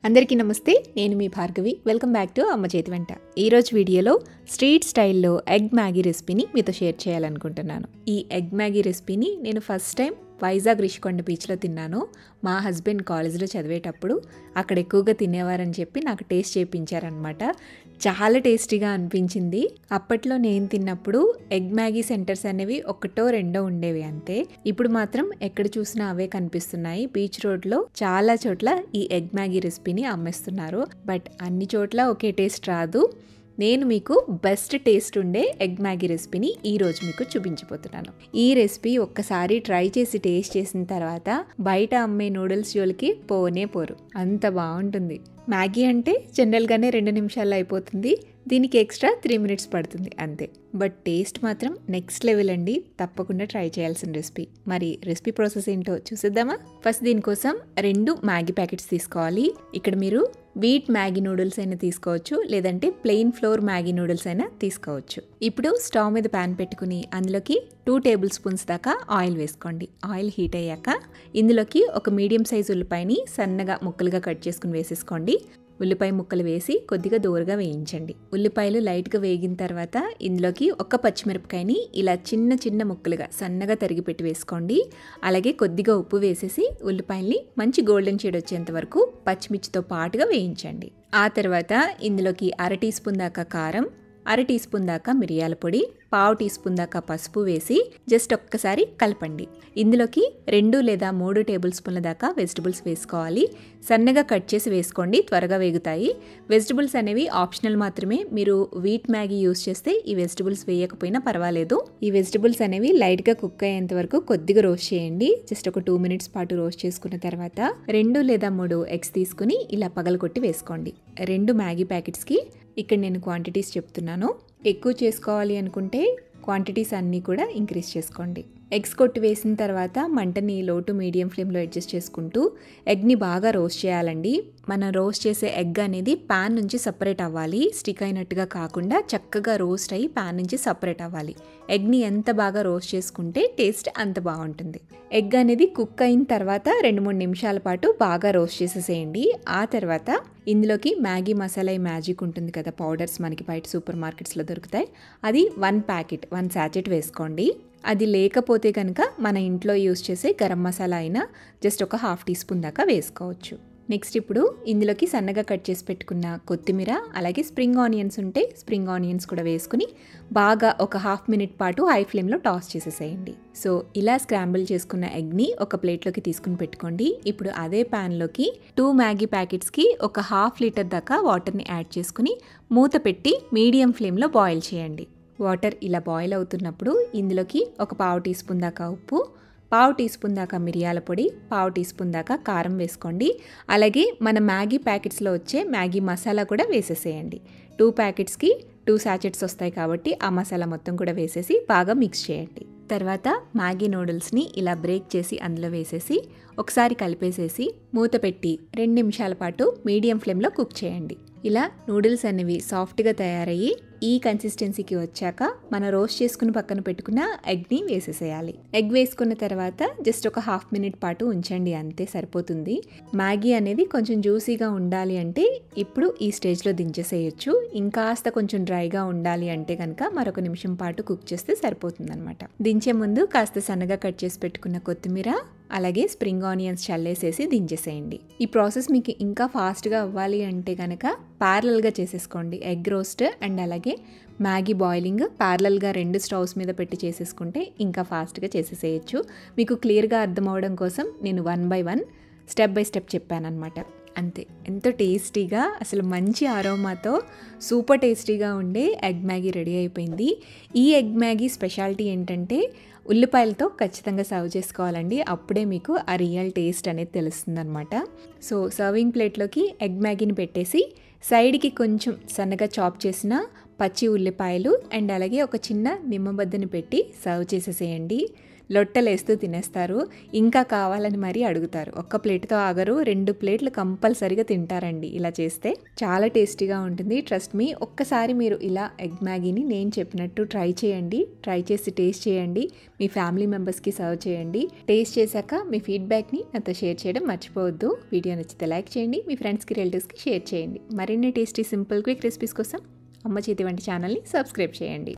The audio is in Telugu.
అందరికీ నమస్తే, నేను మీ భార్గవి. వెల్కమ్ బ్యాక్ టు అమ్మ చేతి వెంట. ఈరోజు వీడియోలో స్ట్రీట్ స్టైల్లో ఎగ్ మ్యాగీ రెసిపీని మీతో షేర్ చేయాలనుకుంటున్నాను. ఈ ఎగ్ మ్యాగీ రెసిపీని నేను ఫస్ట్ టైం వైజాగ్ రిషికొండ బీచ్లో తిన్నాను. మా హస్బెండ్ కాలేజ్లో చదివేటప్పుడు అక్కడ ఎక్కువగా తినేవారని చెప్పి నాకు టేస్ట్ చేయించారనమాట. చాలా టేస్టీగా అనిపించింది. అప్పట్లో నేను తిన్నప్పుడు ఎగ్ మ్యాగీ సెంటర్స్ అనేవి ఒకటో రెండో ఉండేవి అంతే. ఇప్పుడు మాత్రం ఎక్కడ చూసినా అవే కనిపిస్తున్నాయి. బీచ్ రోడ్లో చాలా చోట్ల ఈ ఎగ్ మ్యాగీ రెసిపీని అమ్మేస్తున్నారు. బట్ అన్ని చోట్ల ఒకే టేస్ట్ రాదు. నేను మీకు బెస్ట్ టేస్ట్ ఉండే ఎగ్ మ్యాగీ రెసిపీని ఈరోజు మీకు చూపించబోతున్నాను. ఈ రెసిపీ ఒక్కసారి ట్రై చేసి టేస్ట్ చేసిన తర్వాత బయట అమ్మే నూడిల్స్ జోలికి పోనే పోరు, అంత బాగుంటుంది. మ్యాగీ అంటే జనరల్గానే 2 నిమిషాల్లో అయిపోతుంది. దీనికి ఎక్స్ట్రా 3 మినిట్స్ పడుతుంది అంతే. బట్ టేస్ట్ మాత్రం నెక్స్ట్ లెవెల్ అండి. తప్పకుండా ట్రై చేయాల్సిన రెసిపీ. మరి రెసిపీ ప్రాసెస్ ఏంటో చూసేద్దామా? ఫస్ట్ దీనికోసం 2 మ్యాగీ ప్యాకెట్స్ తీసుకోవాలి. ఇక్కడ మీరు వీట్ మ్యాగీ నూడిల్స్ అయినా తీసుకోవచ్చు, లేదంటే ప్లెయిన్ ఫ్లోర్ మ్యాగీ నూడిల్స్ అయినా తీసుకోవచ్చు. ఇప్పుడు స్టవ్ మీద ప్యాన్ పెట్టుకుని అందులోకి 2 టేబుల్ స్పూన్స్ దాకా ఆయిల్ వేసుకోండి. ఆయిల్ హీట్ అయ్యాక ఇందులోకి ఒక మీడియం సైజ్ ఉల్లిపాయని సన్నగా ముక్కలుగా కట్ చేసుకుని వేసేసుకోండి. ఉల్లిపాయ ముక్కలు వేసి కొద్దిగా దూరగా వేయించండి. ఉల్లిపాయలు లైట్గా వేగిన తర్వాత ఇందులోకి ఒక పచ్చిమిరపకాయని ఇలా చిన్న చిన్న ముక్కలుగా సన్నగా తరిగి పెట్టి వేసుకోండి. అలాగే కొద్దిగా ఉప్పు వేసేసి ఉల్లిపాయల్ని మంచి గోల్డెన్ షేడ్ వచ్చేంత వరకు పచ్చిమిర్చితో పాటుగా వేయించండి. ఆ తర్వాత ఇందులోకి 1/2 టీ స్పూన్ దాకా కారం, 1/2 టీ స్పూన్ దాకా మిరియాల పొడి, 1/2 టీ స్పూన్ దాకా పసుపు వేసి జస్ట్ ఒక్కసారి కలపండి. ఇందులోకి 2 లేదా 3 టేబుల్ స్పూన్ల దాకా వెజిటబుల్స్ వేసుకోవాలి. సన్నగా కట్ చేసి వేసుకోండి, త్వరగా వేగుతాయి. వెజిటబుల్స్ అనేవి ఆప్షనల్ మాత్రమే. మీరు వీట్ మ్యాగీ యూస్ చేస్తే ఈ వెజిటబుల్స్ వేయకపోయినా పర్వాలేదు. ఈ వెజిటబుల్స్ అనేవి లైట్గా కుక్ అయ్యేంత వరకు కొద్దిగా రోస్ట్ చేయండి. జస్ట్ ఒక 2 మినిట్స్ పాటు రోస్ట్ చేసుకున్న తర్వాత 2 లేదా 3 ఎగ్స్ తీసుకుని ఇలా పగలగొట్టి వేసుకోండి. 2 మ్యాగీ ప్యాకెట్స్కి ఇక్కడ నేను క్వాంటిటీస్ చెప్తున్నాను. ఎక్కువ చేసుకోవాలి అనుకుంటే క్వాంటిటీస్ అన్నీ కూడా ఇంక్రీజ్ చేసుకోండి. ఎగ్స్ కొట్టి వేసిన తర్వాత మంటని లో టు మీడియం ఫ్లేమ్లో అడ్జస్ట్ చేసుకుంటూ ఎగ్ని బాగా రోస్ట్ చేయాలండి. మనం రోస్ట్ చేసే ఎగ్ అనేది ప్యాన్ నుంచి సపరేట్ అవ్వాలి. స్టిక్ అయినట్టుగా కాకుండా చక్కగా రోస్ట్ అయ్యి ప్యాన్ నుంచి సపరేట్ అవ్వాలి. ఎగ్ని ఎంత బాగా రోస్ట్ చేసుకుంటే టేస్ట్ అంత బాగుంటుంది. ఎగ్ అనేది కుక్ అయిన తర్వాత 2-3 నిమిషాల పాటు బాగా రోస్ట్ చేసేసేయండి. ఆ తర్వాత ఇందులోకి మ్యాగీ మసాలా మ్యాజిక్ ఉంటుంది కదా, పౌడర్స్ మనకి బయట సూపర్ మార్కెట్స్లో దొరుకుతాయి. అది 1 ప్యాకెట్ 1 శాచెట్ వేసుకోండి. అది లేకపోతే కనుక మన ఇంట్లో యూస్ చేసే గరం మసాలా అయినా జస్ట్ ఒక 1/2 టీ స్పూన్ దాకా వేసుకోవచ్చు. నెక్స్ట్ ఇప్పుడు ఇందులోకి సన్నగా కట్ చేసి పెట్టుకున్న కొత్తిమీర, అలాగే స్ప్రింగ్ ఆనియన్స్ ఉంటే స్ప్రింగ్ ఆనియన్స్ కూడా వేసుకుని బాగా ఒక 1/2 మినిట్ పాటు హై ఫ్లేమ్లో టాస్ చేసేసేయండి. సో ఇలా స్క్రాంబుల్ చేసుకున్న ఎగ్ని ఒక ప్లేట్లోకి తీసుకుని పెట్టుకోండి. ఇప్పుడు అదే ప్యాన్లోకి 2 మ్యాగీ ప్యాకెట్స్కి ఒక 1/2 లీటర్ దాకా వాటర్ని యాడ్ చేసుకుని మూత పెట్టి మీడియం ఫ్లేమ్లో బాయిల్ చేయండి. వాటర్ ఇలా బాయిల్ అవుతున్నప్పుడు ఇందులోకి ఒక 1/2 టీ స్పూన్ దాకా ఉప్పు, 1/2 టీ స్పూన్ దాకా మిరియాల పొడి, 1/2 టీ స్పూన్ దాకా కారం వేసుకోండి. అలాగే మన మ్యాగీ ప్యాకెట్స్లో వచ్చే మ్యాగీ మసాలా కూడా వేసేసేయండి. 2 ప్యాకెట్స్కి 2 శాచెట్స్ వస్తాయి కాబట్టి ఆ మసాలా మొత్తం కూడా వేసేసి బాగా మిక్స్ చేయండి. తర్వాత మ్యాగీ నూడిల్స్ని ఇలా బ్రేక్ చేసి అందులో వేసేసి ఒకసారి కలిపేసేసి మూత పెట్టి 2 నిమిషాల పాటు మీడియం ఫ్లేమ్లో కుక్ చేయండి. ఇలా నూడిల్స్ అనేవి సాఫ్ట్గా తయారయ్యి ఈ కన్సిస్టెన్సీకి వచ్చాక మనం రోస్ట్ చేసుకుని పక్కన పెట్టుకున్న ఎగ్ని వేసేసేయాలి. ఎగ్ వేసుకున్న తర్వాత జస్ట్ ఒక 1/2 మినిట్ పాటు ఉంచండి, అంతే సరిపోతుంది. మ్యాగీ అనేది కొంచెం జ్యూసీగా ఉండాలి అంటే ఇప్పుడు ఈ స్టేజ్లో దించేసేయచ్చు. ఇంకాస్త కొంచెం డ్రైగా ఉండాలి అంటే కనుక మరొక నిమిషం పాటు కుక్ చేస్తే సరిపోతుంది అనమాట. దించే ముందు కాస్త సన్నగా కట్ చేసి పెట్టుకున్న కొత్తిమీర, అలాగే స్ప్రింగ్ ఆనియన్స్ చల్లేసేసి దించేసేయండి. ఈ ప్రాసెస్ మీకు ఇంకా ఫాస్ట్గా అవ్వాలి అంటే కనుక ప్యారలల్గా చేసేసుకోండి. ఎగ్ రోస్ట్ అండ్ అలాగే మ్యాగీ బాయిలింగ్ ప్యారలల్గా 2 స్టవ్స్ మీద పెట్టి చేసేసుకుంటే ఇంకా ఫాస్ట్గా చేసేసేయచ్చు. మీకు క్లియర్గా అర్థం అవడం కోసం నేను 1 by 1 స్టెప్ బై స్టెప్ చెప్పానమాట. అంతే. ఎంతో టేస్టీగా, అసలు మంచి అరోమాతో సూపర్ టేస్టీగా ఉండే ఎగ్ మ్యాగీ రెడీ అయిపోయింది. ఈ ఎగ్ మ్యాగీ స్పెషాలిటీ ఏంటంటే ఉల్లిపాయలతో ఖచ్చితంగా సర్వ్ చేసుకోవాలండి. అప్పుడే మీకు ఆ రియల్ టేస్ట్ అనేది తెలుస్తుంది అనమాట. సో సర్వింగ్ ప్లేట్లోకి ఎగ్ మ్యాగీని పెట్టేసి సైడ్కి కొంచెం సన్నగా చాప్ చేసిన పచ్చి ఉల్లిపాయలు అండ్ అలాగే ఒక చిన్న నిమ్మబద్దని పెట్టి సర్వ్ చేసేసేయండి. లొట్టలేస్తూ తినేస్తారు. ఇంకా కావాలని మరీ అడుగుతారు. ఒక్క ప్లేట్తో ఆగరు, 2 ప్లేట్లు కంపల్సరీగా తింటారండి ఇలా చేస్తే. చాలా టేస్టీగా ఉంటుంది. ట్రస్ట్ మీ, ఒక్కసారి మీరు ఇలా ఎగ్ మ్యాగీని నేను చెప్పినట్టు ట్రై చేయండి. ట్రై చేసి టేస్ట్ చేయండి. మీ ఫ్యామిలీ మెంబర్స్కి సర్వ్ చేయండి. టేస్ట్ చేశాక మీ ఫీడ్బ్యాక్ని నాతో షేర్ చేయడం మర్చిపోవద్దు. వీడియో నచ్చితే లైక్ చేయండి. మీ ఫ్రెండ్స్కి, రిలేటివ్స్కి షేర్ చేయండి. మరిన్ని టేస్టీ సింపుల్ క్విక్ రెసిపీస్ కోసం అమ్మ చేతి వంట ఛానల్ని సబ్స్క్రైబ్ చేయండి.